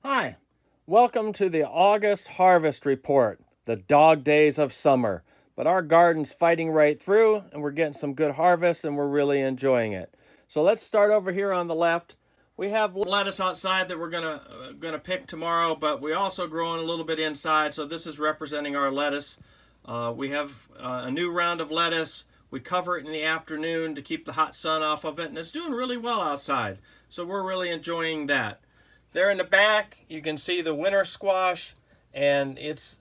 Hi, welcome to the August Harvest Report, the dog days of summer. But our garden's fighting right through and we're getting some good harvest and we're really enjoying it. So let's start over here on the left. We have lettuce outside that we're gonna pick tomorrow, but we also growing a little bit inside. So this is representing our lettuce. We have a new round of lettuce. We cover it in the afternoon to keep the hot sun off of it, and it's doing really well outside. So we're really enjoying that. There in the back, you can see the winter squash, and it's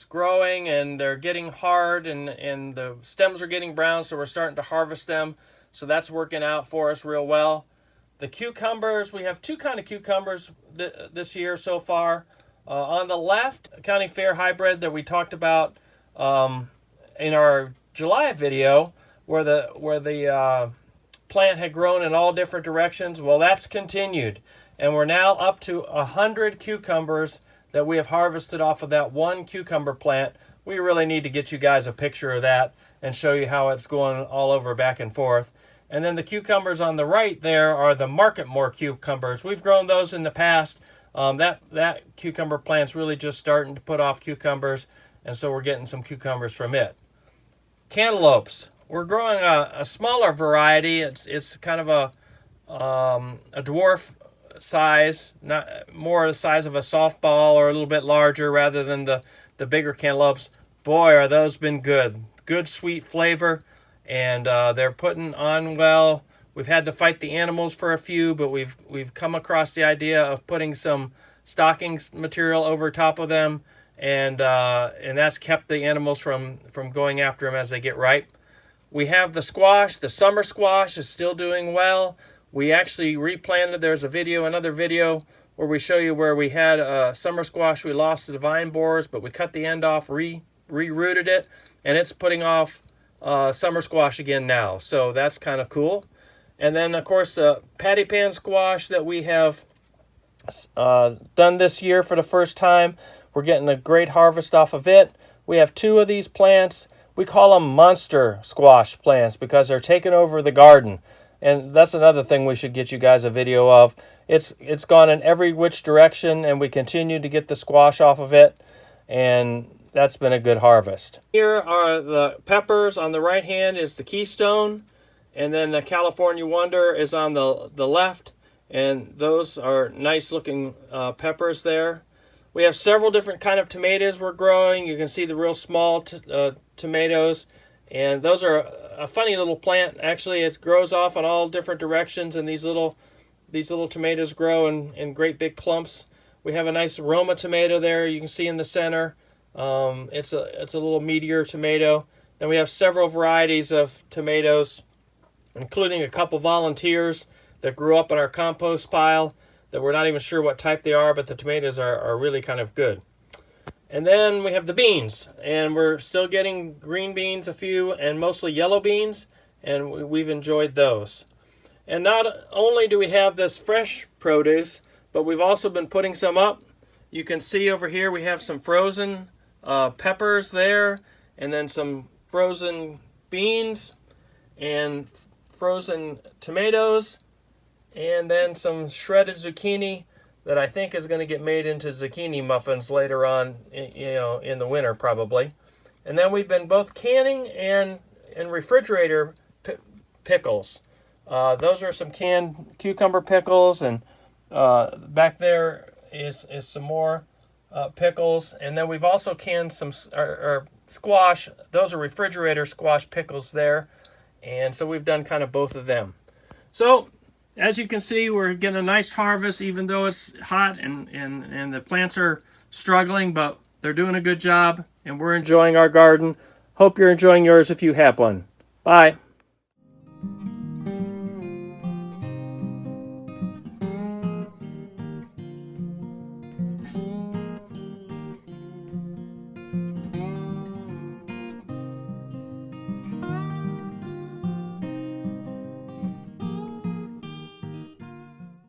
growing, and they're getting hard, and the stems are getting brown, so we're starting to harvest them. So that's working out for us real well. The cucumbers, we have two kind of cucumbers this year so far. On the left, County Fair hybrid that we talked about in our July video, where the plant had grown in all different directions. Well, that's continued, and we're now up to 100 cucumbers that we have harvested off of that one cucumber plant. We really need to get you guys a picture of that and show you how it's going all over back and forth. And then the cucumbers on the right there are the Marketmore cucumbers. We've grown those in the past. That cucumber plant's really just starting to put off cucumbers, and so we're getting some cucumbers from it. Cantaloupes. We're growing a smaller variety. It's kind of a dwarf size, not more the size of a softball, or a little bit larger rather than the bigger cantaloupes. Boy, are those been good. Good sweet flavor, and they're putting on well. We've had to fight the animals for a few, but we've come across the idea of putting some stocking material over top of them, and that's kept the animals from going after them as they get ripe. We have the squash. The summer squash is still doing well. We actually replanted. There's another video where we show you where we had summer squash. We lost the vine borers, but we cut the end off, re-rooted it, and it's putting off summer squash again now. So that's kind of cool. And then, of course, the patty pan squash that we have done this year for the first time. We're getting a great harvest off of it. We have two of these plants. We call them monster squash plants because they're taking over the garden. And that's another thing we should get you guys a video of. It's gone in every which direction, and we continue to get the squash off of it, and that's been a good harvest. Here are the peppers. On the right hand is the Keystone, and then the California Wonder is on the left, and those are nice looking peppers there. We have several different kind of tomatoes we're growing. You can see the real small tomatoes, and those are a funny little plant. Actually, it grows off in all different directions, and these little tomatoes grow in great big clumps. We have a nice Roma tomato there. You can see in the center. It's a little meatier tomato. Then we have several varieties of tomatoes, including a couple volunteers that grew up in our compost pile that we're not even sure what type they are, but the tomatoes are really kind of good. And then we have the beans, and we're still getting green beans, a few, and mostly yellow beans, and we've enjoyed those. And not only do we have this fresh produce, but we've also been putting some up. You can see over here we have some frozen peppers there, and then some frozen beans, and frozen tomatoes, and then some shredded zucchini that I think is going to get made into zucchini muffins later on, in the winter probably. And then we've been both canning and refrigerator pickles. Those are some canned cucumber pickles, and back there is some more pickles. And then we've also canned some squash. Those are refrigerator squash pickles there. And so we've done kind of both of them. So as you can see, we're getting a nice harvest, even though it's hot and the plants are struggling, but they're doing a good job, and we're enjoying our garden. Hope you're enjoying yours if you have one. Bye.